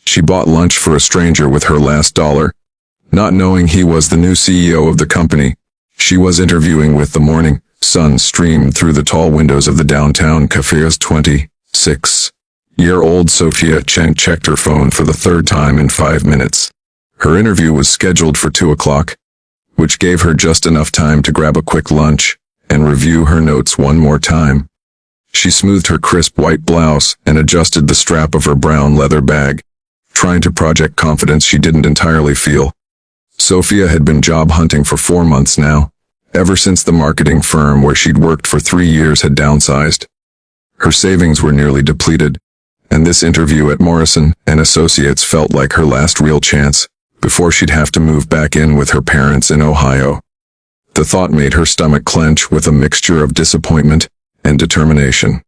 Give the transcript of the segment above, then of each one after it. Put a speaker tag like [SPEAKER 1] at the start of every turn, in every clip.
[SPEAKER 1] She bought lunch for a stranger with her last dollar, not knowing he was the new CEO of the company. She was interviewing with the morning sun streamed through the tall windows of the downtown cafe's 26-year-old Sophia Cheng checked her phone for the third time in 5 minutes. Her interview was scheduled for 2 o'clock, which gave her just enough time to grab a quick lunch and review her notes one more time. She smoothed her crisp white blouse and adjusted the strap of her brown leather bag, trying to project confidence she didn't entirely feel. Sophia had been job hunting for 4 months now, ever since the marketing firm where she'd worked for 3 years had downsized. Her savings were nearly depleted, and this interview at Morrison & Associates felt like her last real chance before she'd have to move back in with her parents in Ohio. The thought made her stomach clench with a mixture of disappointment and determination.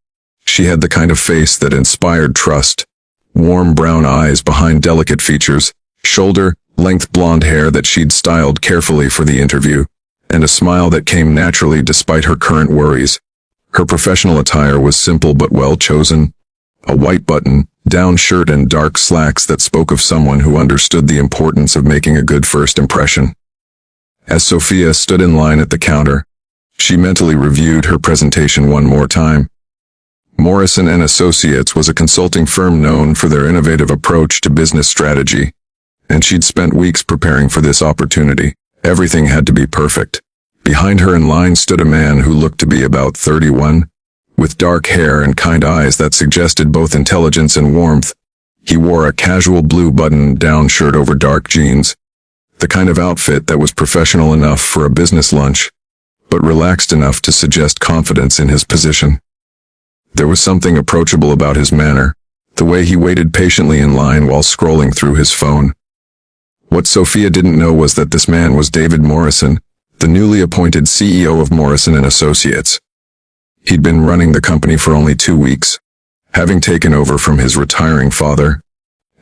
[SPEAKER 1] She had the kind of face that inspired trust, warm brown eyes behind delicate features, shoulder-length blonde hair that she'd styled carefully for the interview, and a smile that came naturally despite her current worries. Her professional attire was simple but well chosen, a white button-down shirt and dark slacks that spoke of someone who understood the importance of making a good first impression. As Sophia stood in line at the counter, she mentally reviewed her presentation one more time. Morrison & Associates was a consulting firm known for their innovative approach to business strategy, and she'd spent weeks preparing for this opportunity. Everything had to be perfect. Behind her in line stood a man who looked to be about 31, with dark hair and kind eyes that suggested both intelligence and warmth. He wore a casual blue button-down shirt over dark jeans, the kind of outfit that was professional enough for a business lunch, but relaxed enough to suggest confidence in his position. There was something approachable about his manner, the way he waited patiently in line while scrolling through his phone. What Sophia didn't know was that this man was David Morrison, the newly appointed CEO of Morrison & Associates. He'd been running the company for only 2 weeks, having taken over from his retiring father,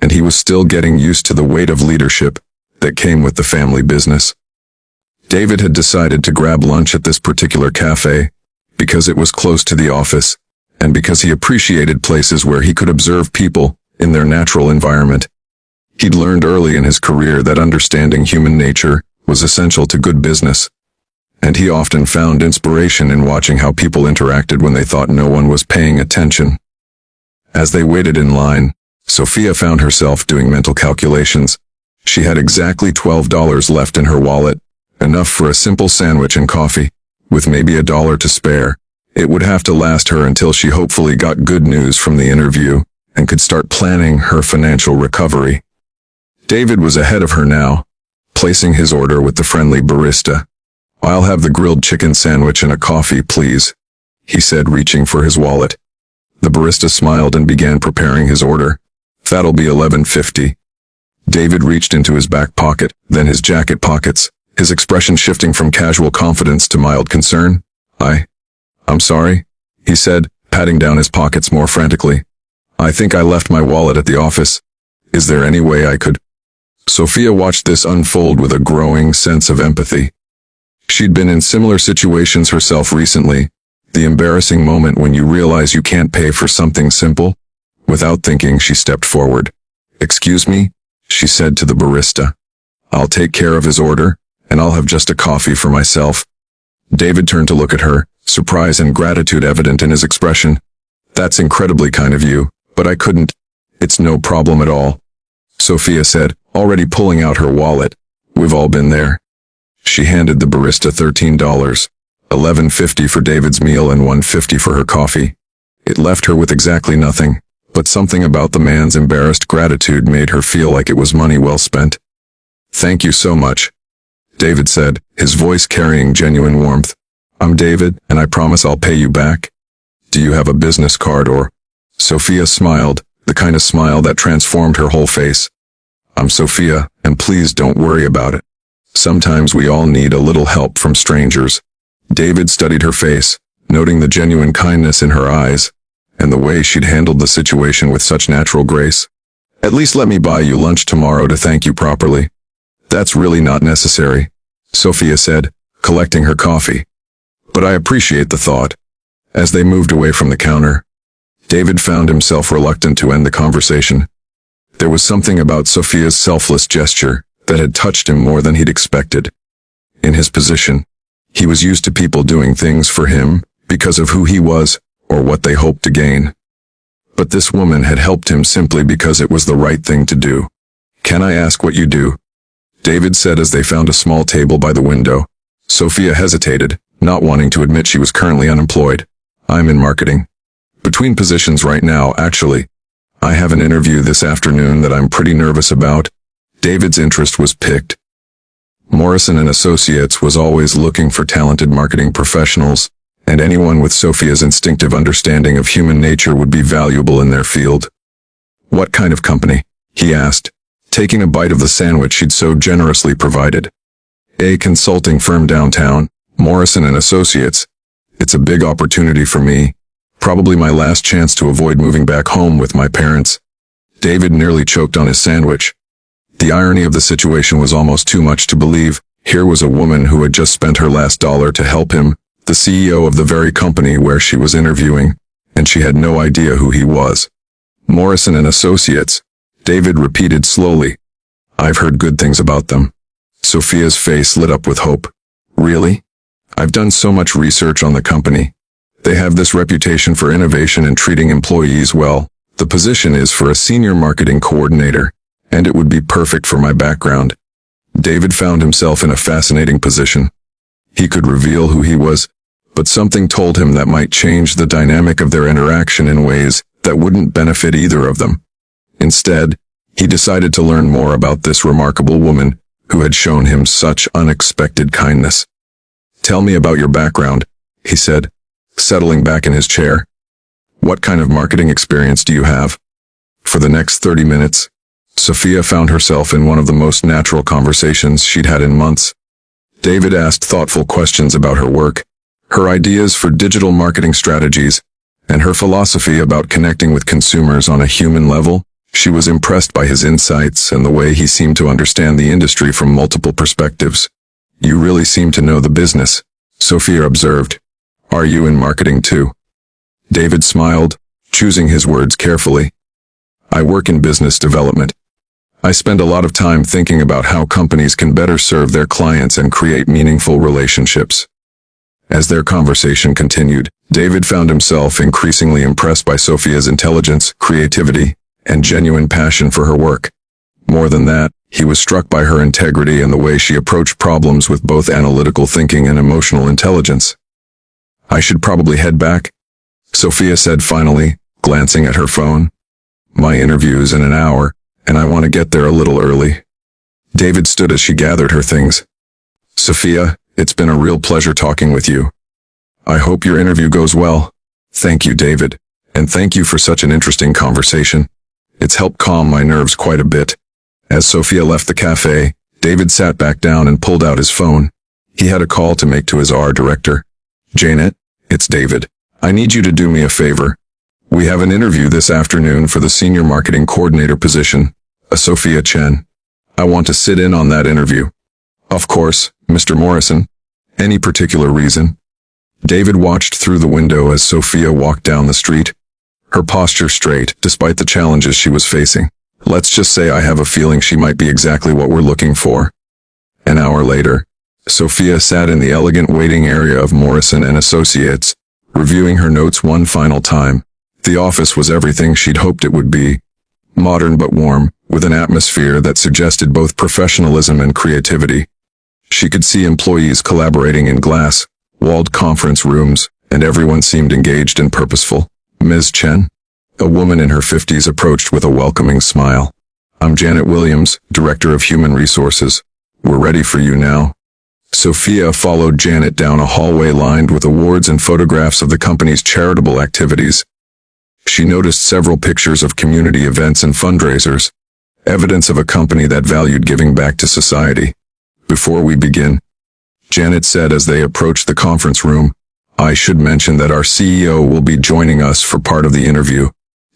[SPEAKER 1] and he was still getting used to the weight of leadership that came with the family business. David had decided to grab lunch at this particular cafe because it was close to the office, and because he appreciated places where he could observe people in their natural environment. He'd learned early in his career that understanding human nature was essential to good business, and he often found inspiration in watching how people interacted when they thought no one was paying attention. As they waited in line, Sophia found herself doing mental calculations. She had exactly $12 left in her wallet, enough for a simple sandwich and coffee, with maybe $1 to spare. It would have to last her until she hopefully got good news from the interview and could start planning her financial recovery. David was ahead of her now, placing his order with the friendly barista. "I'll have the grilled chicken sandwich and a coffee, please," he said, reaching for his wallet. The barista smiled and began preparing his order. "That'll be $11.50. David reached into his back pocket, then his jacket pockets, his expression shifting from casual confidence to mild concern. I'm sorry," he said, patting down his pockets more frantically. "I think I left my wallet at the office. Is there any way I could?" Sophia watched this unfold with a growing sense of empathy. She'd been in similar situations herself recently, the embarrassing moment when you realize you can't pay for something simple. Without thinking, she stepped forward. "Excuse me," she said to the barista. "I'll take care of his order, and I'll have just a coffee for myself." David turned to look at her, surprise and gratitude evident in his expression. "That's incredibly kind of you, but I couldn't." "It's no problem at all," Sophia said, already pulling out her wallet. "We've all been there." She handed the barista $13, $11.50 for David's meal and $1.50 for her coffee. It left her with exactly nothing, but something about the man's embarrassed gratitude made her feel like it was money well spent. "Thank you so much," David said, his voice carrying genuine warmth. "I'm David, and I promise I'll pay you back. Do you have a business card or?" Sophia smiled, the kind of smile that transformed her whole face. "I'm Sophia, and please don't worry about it. Sometimes we all need a little help from strangers." David studied her face, noting the genuine kindness in her eyes, and the way she'd handled the situation with such natural grace. "At least let me buy you lunch tomorrow to thank you properly." "That's really not necessary," Sophia said, collecting her coffee. "But I appreciate the thought." As they moved away from the counter, David found himself reluctant to end the conversation. There was something about Sophia's selfless gesture that had touched him more than he'd expected. In his position, he was used to people doing things for him because of who he was or what they hoped to gain. But this woman had helped him simply because it was the right thing to do. "Can I ask what you do?" David said as they found a small table by the window. Sophia hesitated, not wanting to admit she was currently unemployed. "I'm in marketing. Between positions right now, actually. I have an interview this afternoon that I'm pretty nervous about." David's interest was piqued. Morrison & Associates was always looking for talented marketing professionals, and anyone with Sophia's instinctive understanding of human nature would be valuable in their field. "What kind of company?" he asked, taking a bite of the sandwich she'd so generously provided. "A consulting firm downtown, Morrison & Associates. It's a big opportunity for me. Probably my last chance to avoid moving back home with my parents." David nearly choked on his sandwich. The irony of the situation was almost too much to believe. Here was a woman who had just spent her last dollar to help him, the CEO of the very company where she was interviewing, and she had no idea who he was. "Morrison & Associates," David repeated slowly. "I've heard good things about them." Sophia's face lit up with hope. "Really? I've done so much research on the company. They have this reputation for innovation and treating employees well. The position is for a senior marketing coordinator, and it would be perfect for my background." David found himself in a fascinating position. He could reveal who he was, but something told him that might change the dynamic of their interaction in ways that wouldn't benefit either of them. Instead, he decided to learn more about this remarkable woman who had shown him such unexpected kindness. "Tell me about your background," he said, settling back in his chair. "What kind of marketing experience do you have?" For the next 30 minutes, Sophia found herself in one of the most natural conversations she'd had in months. David asked thoughtful questions about her work, her ideas for digital marketing strategies, and her philosophy about connecting with consumers on a human level. She was impressed by his insights and the way he seemed to understand the industry from multiple perspectives. "You really seem to know the business," Sophia observed. "Are you in marketing too?" David smiled, choosing his words carefully. "I work in business development. I spend a lot of time thinking about how companies can better serve their clients and create meaningful relationships." As their conversation continued, David found himself increasingly impressed by Sophia's intelligence, creativity, and genuine passion for her work. More than that, he was struck by her integrity and the way she approached problems with both analytical thinking and emotional intelligence. "I should probably head back," Sophia said finally, glancing at her phone. "My interview's in an hour, and I want to get there a little early." David stood as she gathered her things. "Sophia, it's been a real pleasure talking with you. I hope your interview goes well." "Thank you, David, and thank you for such an interesting conversation. It's helped calm my nerves quite a bit." As Sophia left the cafe, David sat back down and pulled out his phone. He had a call to make to his R director. "Janet, it's David. I need you to do me a favor. We have an interview this afternoon for the senior marketing coordinator position, Sophia Chen. I want to sit in on that interview." "Of course, Mr. Morrison. Any particular reason?" David watched through the window as Sophia walked down the street, her posture straight despite the challenges she was facing. "Let's just say I have a feeling she might be exactly what we're looking for." An hour later, Sophia sat in the elegant waiting area of Morrison & Associates, reviewing her notes one final time. The office was everything she'd hoped it would be. Modern but warm, with an atmosphere that suggested both professionalism and creativity. She could see employees collaborating in glass-walled conference rooms, and everyone seemed engaged and purposeful. "Ms. Chen?" A woman in her 50s approached with a welcoming smile. "I'm Janet Williams, Director of Human Resources. We're ready for you now." Sophia followed Janet down a hallway lined with awards and photographs of the company's charitable activities. She noticed several pictures of community events and fundraisers, evidence of a company that valued giving back to society. "Before we begin," Janet said as they approached the conference room, "I should mention that our CEO will be joining us for part of the interview.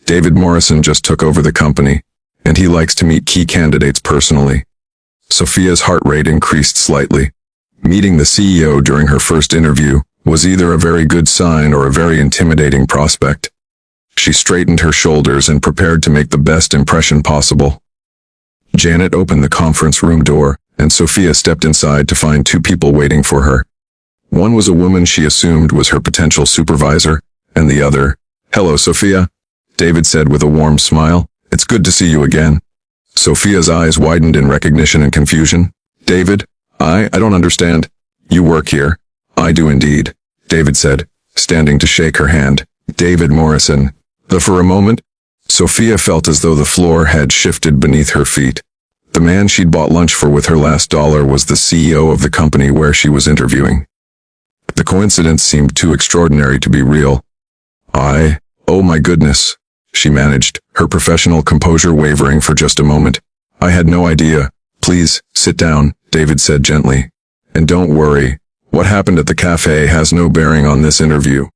[SPEAKER 1] David Morrison just took over the company, and he likes to meet key candidates personally." Sophia's heart rate increased slightly. Meeting the CEO during her first interview was either a very good sign or a very intimidating prospect. She straightened her shoulders and prepared to make the best impression possible. Janet opened the conference room door, and Sophia stepped inside to find two people waiting for her. One was a woman she assumed was her potential supervisor, and the other, "Hello, Sophia," David said with a warm smile. "It's good to see you again." Sophia's eyes widened in recognition and confusion. "David, I don't understand. You work here?" "I do indeed," David said, standing to shake her hand. "David Morrison." For a moment, Sophia felt as though the floor had shifted beneath her feet. The man she'd bought lunch for with her last dollar was the CEO of the company where she was interviewing. The coincidence seemed too extraordinary to be real. Oh my goodness, she managed, her professional composure wavering for just a moment. "I had no idea. Please, sit down," David said gently. "And don't worry, what happened at the cafe has no bearing on this interview.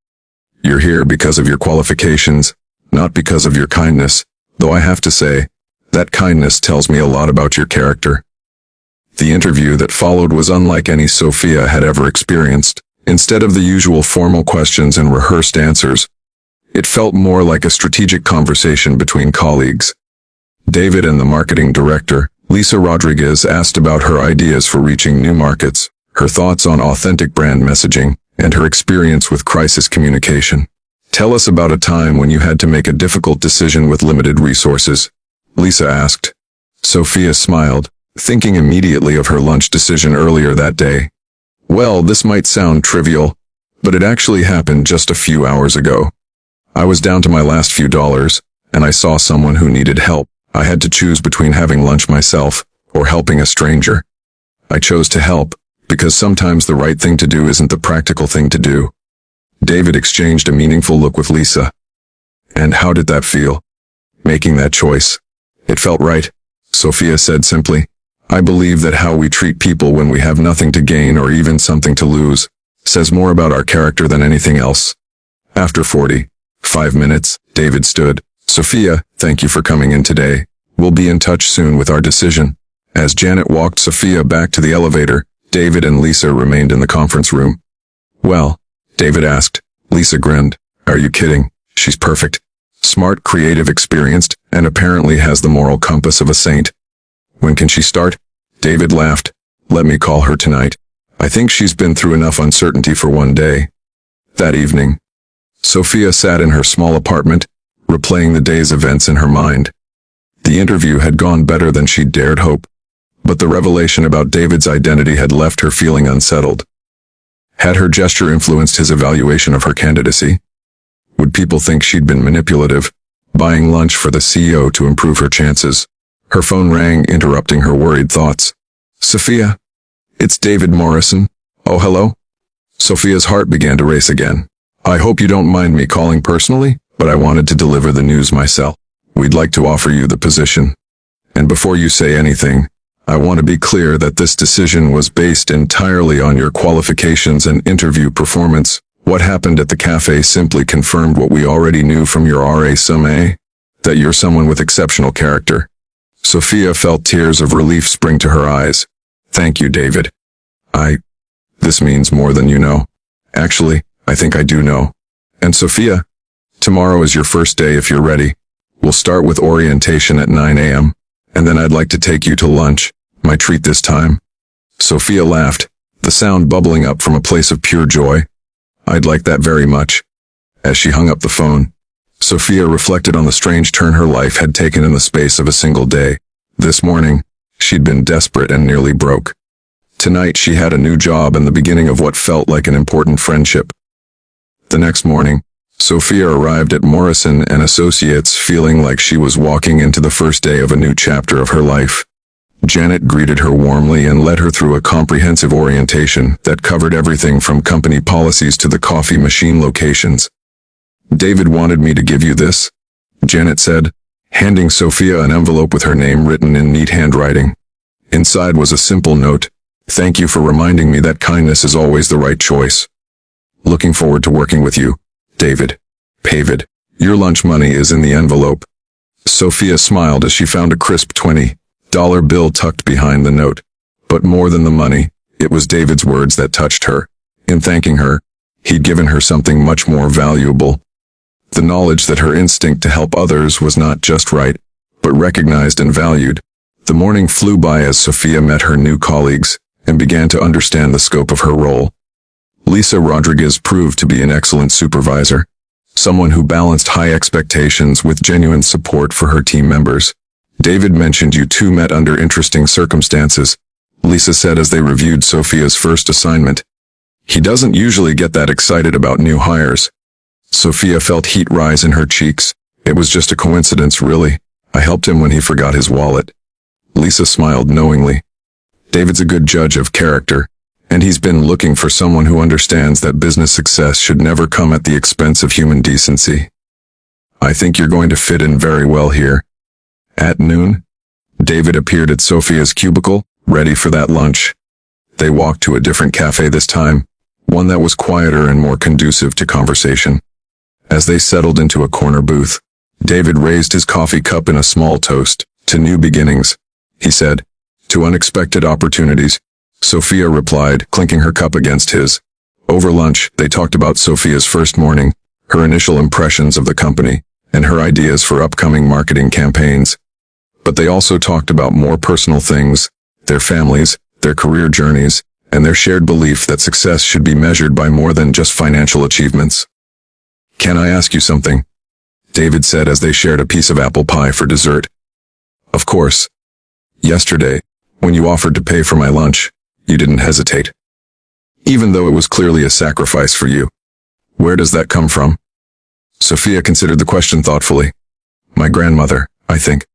[SPEAKER 1] You're here because of your qualifications, not because of your kindness, though I have to say, that kindness tells me a lot about your character." The interview that followed was unlike any Sophia had ever experienced. Instead of the usual formal questions and rehearsed answers, it felt more like a strategic conversation between colleagues. David and the marketing director, Lisa Rodriguez, asked about her ideas for reaching new markets, her thoughts on authentic brand messaging, and her experience with crisis communication. "Tell us about a time when you had to make a difficult decision with limited resources," Lisa asked. Sophia smiled, thinking immediately of her lunch decision earlier that day. "Well, this might sound trivial, but it actually happened just a few hours ago. I was down to my last few dollars, and I saw someone who needed help. I had to choose between having lunch myself or helping a stranger. I chose to help, because sometimes the right thing to do isn't the practical thing to do." David exchanged a meaningful look with Lisa. "And how did that feel? Making that choice?" "It felt right," Sophia said simply. "I believe that how we treat people when we have nothing to gain or even something to lose says more about our character than anything else." After 45 minutes, David stood. "Sophia, thank you for coming in today. We'll be in touch soon with our decision." As Janet walked Sophia back to the elevator, David and Lisa remained in the conference room. "Well?" David asked. Lisa grinned. "Are you kidding? She's perfect. Smart, creative, experienced, and apparently has the moral compass of a saint." "When can she start?" David laughed. "Let me call her tonight. I think she's been through enough uncertainty for one day." That evening, Sophia sat in her small apartment, replaying the day's events in her mind. The interview had gone better than she'd dared hope, but the revelation about David's identity had left her feeling unsettled. Had her gesture influenced his evaluation of her candidacy? Would people think she'd been manipulative, buying lunch for the CEO to improve her chances? Her phone rang, interrupting her worried thoughts. "Sophia? It's David Morrison. Oh, hello?" Sophia's heart began to race again. "I hope you don't mind me calling personally, but I wanted to deliver the news myself. We'd like to offer you the position. And before you say anything, I want to be clear that this decision was based entirely on your qualifications and interview performance. What happened at the cafe simply confirmed what we already knew from your resume, that you're someone with exceptional character." Sophia felt tears of relief spring to her eyes. "Thank you, David. This means more than you know. Actually, I think I do know. And Sophia, tomorrow is your first day if you're ready. We'll start with orientation at 9 a.m., and then I'd like to take you to lunch, my treat this time." Sophia laughed, the sound bubbling up from a place of pure joy. "I'd like that very much." As she hung up the phone, Sophia reflected on the strange turn her life had taken in the space of a single day. This morning, she'd been desperate and nearly broke. Tonight she had a new job and the beginning of what felt like an important friendship. The next morning, Sophia arrived at Morrison & Associates feeling like she was walking into the first day of a new chapter of her life. Janet greeted her warmly and led her through a comprehensive orientation that covered everything from company policies to the coffee machine locations. "David wanted me to give you this," Janet said, handing Sophia an envelope with her name written in neat handwriting. Inside was a simple note. "Thank you for reminding me that kindness is always the right choice. Looking forward to working with you, David. Pavid. Your lunch money is in the envelope." Sophia smiled as she found a crisp $20 bill tucked behind the note. But more than the money, it was David's words that touched her. In thanking her, he'd given her something much more valuable. the knowledge that her instinct to help others was not just right, but recognized and valued. The morning flew by as Sophia met her new colleagues and began to understand the scope of her role. Lisa Rodriguez proved to be an excellent supervisor, someone who balanced high expectations with genuine support for her team members. David mentioned you two met under interesting circumstances, Lisa said as they reviewed Sophia's first assignment. He doesn't usually get that excited about new hires. Sophia felt heat rise in her cheeks. It was just a coincidence, really. I helped him when he forgot his wallet. Lisa smiled knowingly. David's a good judge of character, and he's been looking for someone who understands that business success should never come at the expense of human decency. I think you're going to fit in very well here. At noon, David appeared at Sophia's cubicle, ready for that lunch. They walked to a different cafe this time, one that was quieter and more conducive to conversation. As they settled into a corner booth, David raised his coffee cup in a small toast. To new beginnings, he said. To unexpected opportunities, Sophia replied, clinking her cup against his. Over lunch, they talked about Sophia's first morning, her initial impressions of the company, and her ideas for upcoming marketing campaigns. But they also talked about more personal things, their families, their career journeys, and their shared belief that success should be measured by more than just financial achievements. Can I ask you something? David said as they shared a piece of apple pie for dessert. Of course. Yesterday, when you offered to pay for my lunch, you didn't hesitate. Even though it was clearly a sacrifice for you. Where does that come from? Sophia considered the question thoughtfully. My grandmother, I think.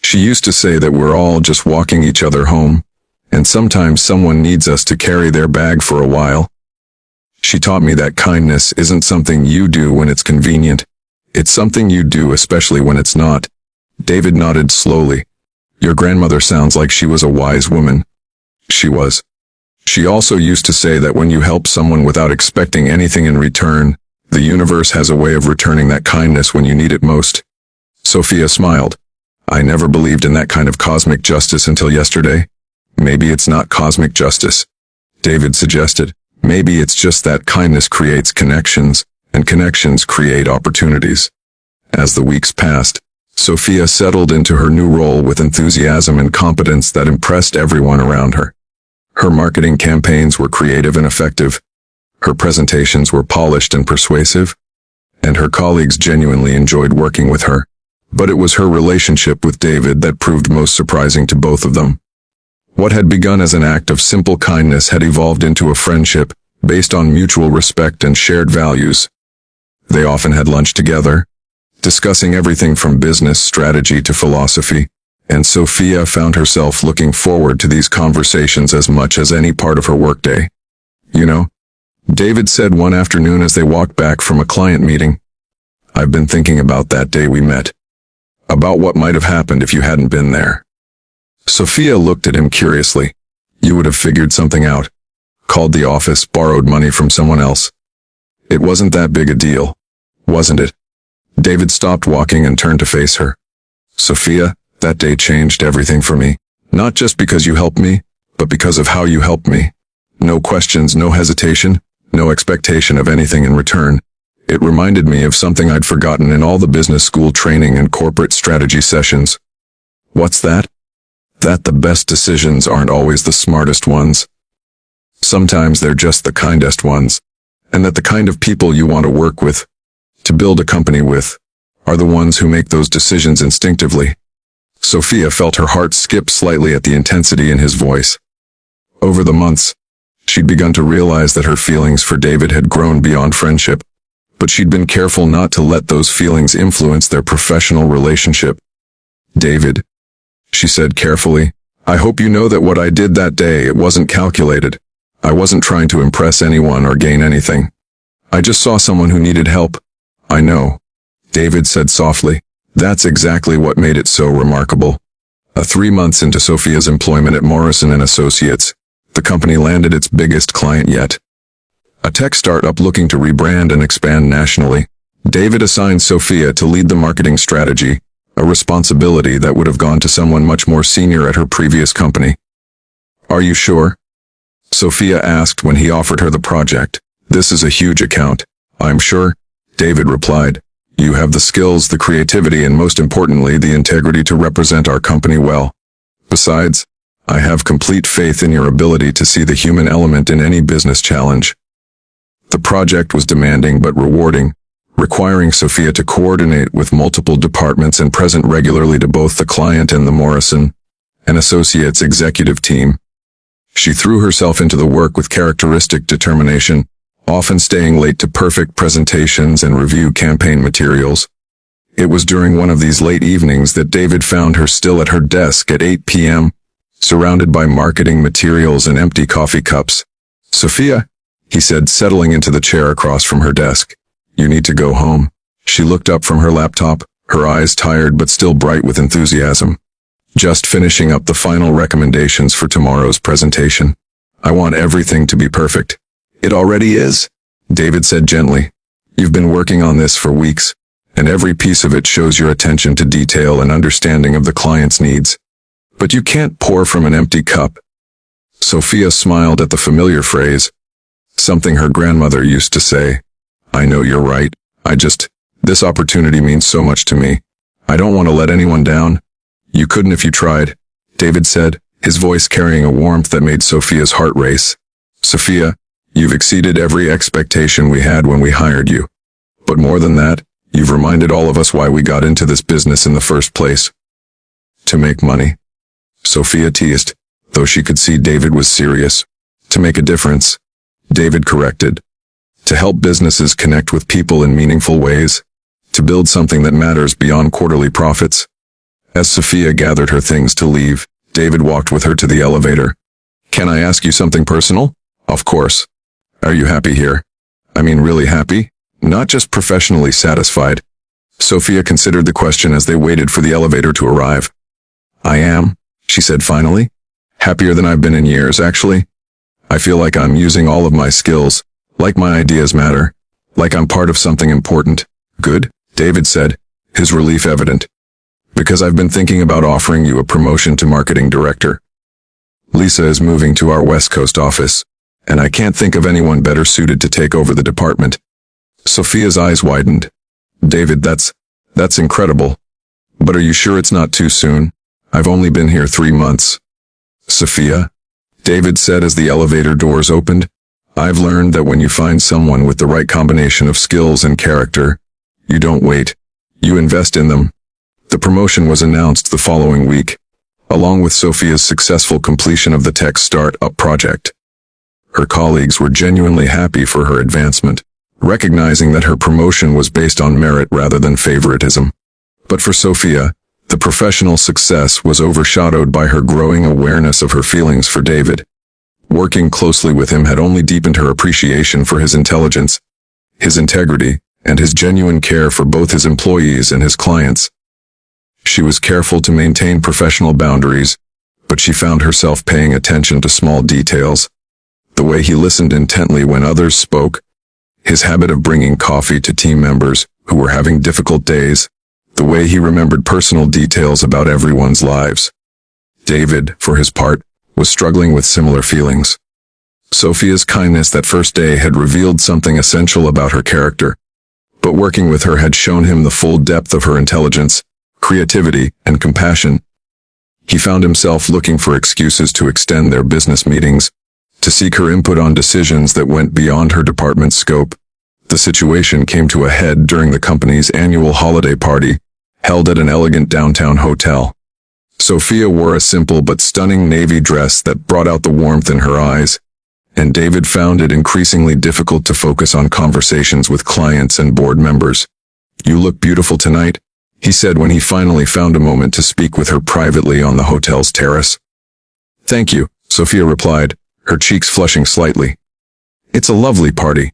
[SPEAKER 1] She used to say that we're all just walking each other home, and sometimes someone needs us to carry their bag for a while. She taught me that kindness isn't something you do when it's convenient. It's something you do especially when it's not. David nodded slowly. Your grandmother sounds like she was a wise woman. She was. She also used to say that when you help someone without expecting anything in return, the universe has a way of returning that kindness when you need it most. Sophia smiled. I never believed in that kind of cosmic justice until yesterday. Maybe it's not cosmic justice, David suggested. Maybe it's just that kindness creates connections, and connections create opportunities. As the weeks passed, Sophia settled into her new role with enthusiasm and competence that impressed everyone around her. Her marketing campaigns were creative and effective. Her presentations were polished and persuasive, and her colleagues genuinely enjoyed working with her. But it was her relationship with David that proved most surprising to both of them. What had begun as an act of simple kindness had evolved into a friendship based on mutual respect and shared values. They often had lunch together, discussing everything from business strategy to philosophy, and Sophia found herself looking forward to these conversations as much as any part of her workday. You know, David said one afternoon as they walked back from a client meeting, I've been thinking about that day we met. About what might have happened if you hadn't been there. Sophia looked at him curiously. You would have figured something out. Called the office, borrowed money from someone else. It wasn't that big a deal, wasn't it? David stopped walking and turned to face her. Sophia, that day changed everything for me. Not just because you helped me, but because of how you helped me. No questions, no hesitation, no expectation of anything in return. It reminded me of something I'd forgotten in all the business school training and corporate strategy sessions. What's that? That the best decisions aren't always the smartest ones. Sometimes they're just the kindest ones, and that the kind of people you want to work with, to build a company with, are the ones who make those decisions instinctively. Sophia felt her heart skip slightly at the intensity in his voice. Over the months, she'd begun to realize that her feelings for David had grown beyond friendship, but she'd been careful not to let those feelings influence their professional relationship. David, she said carefully, I hope you know that what I did that day, it wasn't calculated. I wasn't trying to impress anyone or gain anything. I just saw someone who needed help. I know, David said softly. That's exactly what made it so remarkable. 3 months into Sophia's employment at Morrison & Associates, the company landed its biggest client yet. A tech startup looking to rebrand and expand nationally. David assigned Sophia to lead the marketing strategy, a responsibility that would have gone to someone much more senior at her previous company. Are you sure? Sophia asked when he offered her the project. This is a huge account, I'm sure, David replied. You have the skills, the creativity, and most importantly, the integrity to represent our company well. Besides, I have complete faith in your ability to see the human element in any business challenge. The project was demanding but rewarding, requiring Sophia to coordinate with multiple departments and present regularly to both the client and the Morrison and Associates executive team. She threw herself into the work with characteristic determination, often staying late to perfect presentations and review campaign materials. It was during one of these late evenings that David found her still at her desk at 8 p.m., surrounded by marketing materials and empty coffee cups. "Sophia," he said, settling into the chair across from her desk. "You need to go home." She looked up from her laptop, her eyes tired but still bright with enthusiasm. "Just finishing up the final recommendations for tomorrow's presentation. I want everything to be perfect." "It already is," David said gently. "You've been working on this for weeks, and every piece of it shows your attention to detail and understanding of the client's needs. But you can't pour from an empty cup." Sophia smiled at the familiar phrase, something her grandmother used to say. "I know you're right. This opportunity means so much to me. I don't want to let anyone down." "You couldn't if you tried," David said, his voice carrying a warmth that made Sophia's heart race. "Sophia, you've exceeded every expectation we had when we hired you. But more than that, you've reminded all of us why we got into this business in the first place. To make money," Sophia teased, though she could see David was serious. "To make a difference," David corrected. "To help businesses connect with people in meaningful ways. To build something that matters beyond quarterly profits." As Sophia gathered her things to leave, David walked with her to the elevator. "Can I ask you something personal?" "Of course. Are you happy here? I mean really happy? Not just professionally satisfied?" Sophia considered the question as they waited for the elevator to arrive. "I am," she said finally. "Happier than I've been in years, actually. I feel like I'm using all of my skills, like my ideas matter, like I'm part of something important." "Good," David said, his relief evident. "Because I've been thinking about offering you a promotion to marketing director. Lisa is moving to our West Coast office, and I can't think of anyone better suited to take over the department." Sophia's eyes widened. "David, that's incredible. But are you sure it's not too soon? I've only been here 3 months." "Sophia," David said as the elevator doors opened, "I've learned that when you find someone with the right combination of skills and character, you don't wait. You invest in them." The promotion was announced the following week, along with Sophia's successful completion of the tech start-up project. Her colleagues were genuinely happy for her advancement, recognizing that her promotion was based on merit rather than favoritism. But for Sophia, the professional success was overshadowed by her growing awareness of her feelings for David. Working closely with him had only deepened her appreciation for his intelligence, his integrity, and his genuine care for both his employees and his clients. She was careful to maintain professional boundaries, but she found herself paying attention to small details. The way he listened intently when others spoke, his habit of bringing coffee to team members who were having difficult days, the way he remembered personal details about everyone's lives. David, for his part, was struggling with similar feelings. Sophia's kindness that first day had revealed something essential about her character, but working with her had shown him the full depth of her intelligence, creativity, and compassion. He found himself looking for excuses to extend their business meetings, to seek her input on decisions that went beyond her department's scope. The situation came to a head during the company's annual holiday party, held at an elegant downtown hotel. Sophia wore a simple but stunning navy dress that brought out the warmth in her eyes, and David found it increasingly difficult to focus on conversations with clients and board members. "You look beautiful tonight," he said when he finally found a moment to speak with her privately on the hotel's terrace. "Thank you," Sophia replied, her cheeks flushing slightly. "It's a lovely party.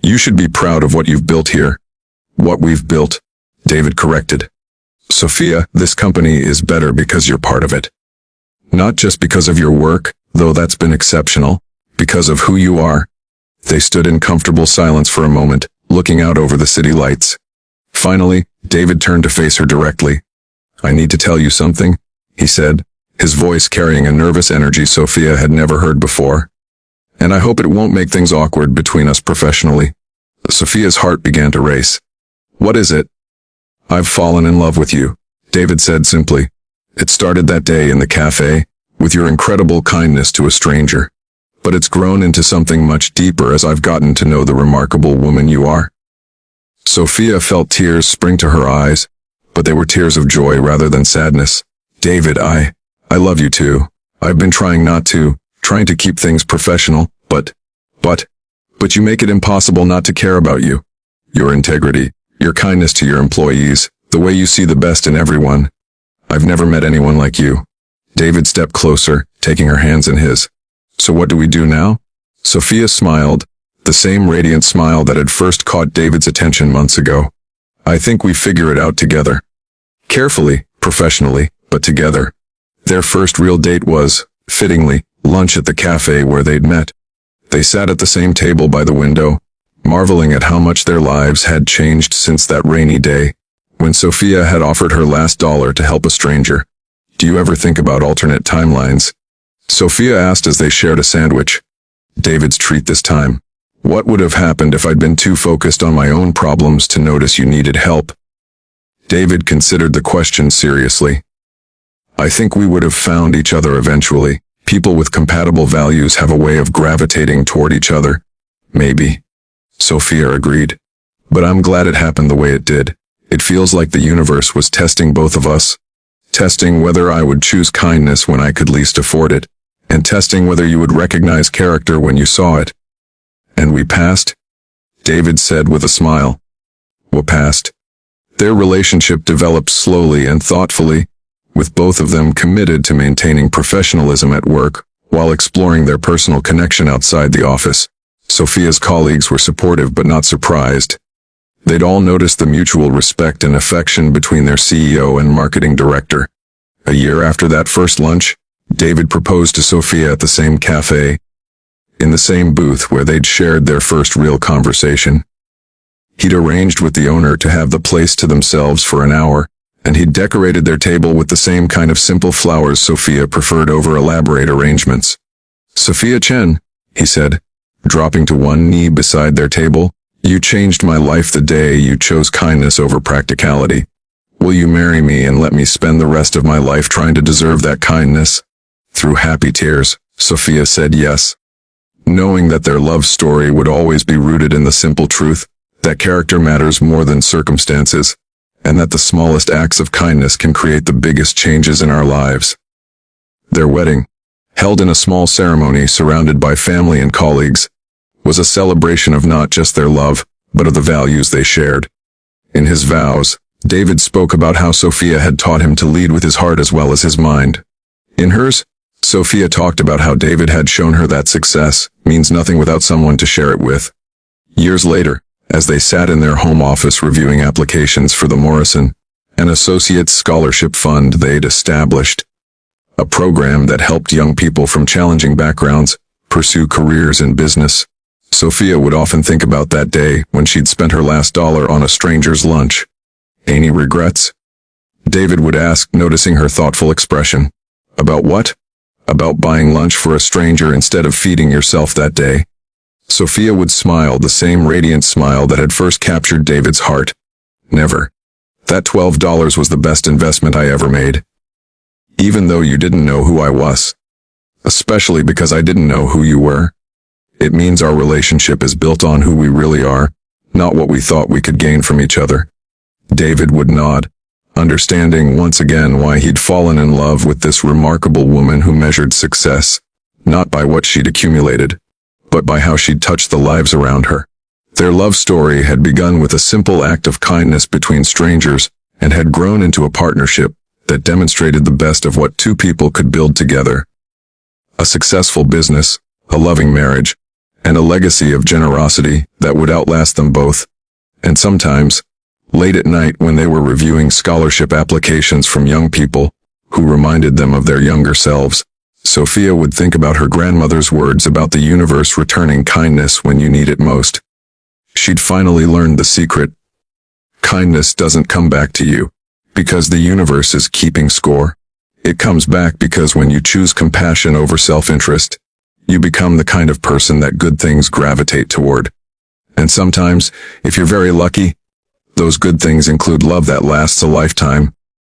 [SPEAKER 1] You should be proud of what you've built here." "What we've built," David corrected. "Sophia, this company is better because you're part of it. Not just because of your work, though that's been exceptional, because of who you are." They stood in comfortable silence for a moment, looking out over the city lights. Finally, David turned to face her directly. "I need to tell you something," he said, his voice carrying a nervous energy Sophia had never heard before. "And I hope it won't make things awkward between us professionally." Sophia's heart began to race. "What is it?" I've fallen in love with you, David said simply. It started that day in the cafe, with your incredible kindness to a stranger. But it's grown into something much deeper as I've gotten to know the remarkable woman you are. Sophia felt tears spring to her eyes, but they were tears of joy rather than sadness. David, I love you too. I've been trying to keep things professional, but you make it impossible not to care about you. Your integrity, your kindness to your employees, the way you see the best in everyone. I've never met anyone like you. David stepped closer, taking her hands in his. So what do we do now? Sophia smiled, the same radiant smile that had first caught David's attention months ago. I think we figure it out together. Carefully, professionally, but together. Their first real date was, fittingly, lunch at the cafe where they'd met. They sat at the same table by the window, marveling at how much their lives had changed since that rainy day, when Sophia had offered her last dollar to help a stranger. Do you ever think about alternate timelines? Sophia asked as they shared a sandwich. David's treat this time. What would have happened if I'd been too focused on my own problems to notice you needed help? David considered the question seriously. I think we would have found each other eventually. People with compatible values have a way of gravitating toward each other. Maybe. Sophia agreed. But I'm glad it happened the way it did. It feels like the universe was testing both of us. Testing whether I would choose kindness when I could least afford it, and testing whether you would recognize character when you saw it. And we passed? David said with a smile. We passed. Their relationship developed slowly and thoughtfully, with both of them committed to maintaining professionalism at work while exploring their personal connection outside the office. Sophia's colleagues were supportive but not surprised. They'd all noticed the mutual respect and affection between their CEO and marketing director. A year after that first lunch, David proposed to Sophia at the same cafe, in the same booth where they'd shared their first real conversation. He'd arranged with the owner to have the place to themselves for an hour, and he'd decorated their table with the same kind of simple flowers Sophia preferred over elaborate arrangements. Sophia Chen, he said, dropping to one knee beside their table, you changed my life the day you chose kindness over practicality. Will you marry me and let me spend the rest of my life trying to deserve that kindness? Through happy tears, Sophia said yes, knowing that their love story would always be rooted in the simple truth that character matters more than circumstances, and that the smallest acts of kindness can create the biggest changes in our lives. Their wedding, held in a small ceremony surrounded by family and colleagues, was a celebration of not just their love, but of the values they shared. In his vows, David spoke about how Sophia had taught him to lead with his heart as well as his mind. In hers, Sophia talked about how David had shown her that success means nothing without someone to share it with. Years later, as they sat in their home office reviewing applications for the Morrison and Associates Scholarship Fund they'd established, a program that helped young people from challenging backgrounds pursue careers in business, Sophia would often think about that day when she'd spent her last dollar on a stranger's lunch. Any regrets? David would ask, noticing her thoughtful expression. About what? About buying lunch for a stranger instead of feeding yourself that day. Sophia would smile, the same radiant smile that had first captured David's heart. Never. That $12 was the best investment I ever made. Even though you didn't know who I was. Especially because I didn't know who you were. It means our relationship is built on who we really are, not what we thought we could gain from each other. David would nod, understanding once again why he'd fallen in love with this remarkable woman who measured success, not by what she'd accumulated, but by how she'd touched the lives around her. Their love story had begun with a simple act of kindness between strangers and had grown into a partnership that demonstrated the best of what two people could build together. A successful business, a loving marriage, and a legacy of generosity that would outlast them both. And sometimes, late at night when they were reviewing scholarship applications from young people who reminded them of their younger selves, Sophia would think about her grandmother's words about the universe returning kindness when you need it most. She'd finally learned the secret. Kindness doesn't come back to you because the universe is keeping score. It comes back because when you choose compassion over self-interest, you become the kind of person that good things gravitate toward. And sometimes, if you're very lucky, Those good things include love that lasts a lifetime,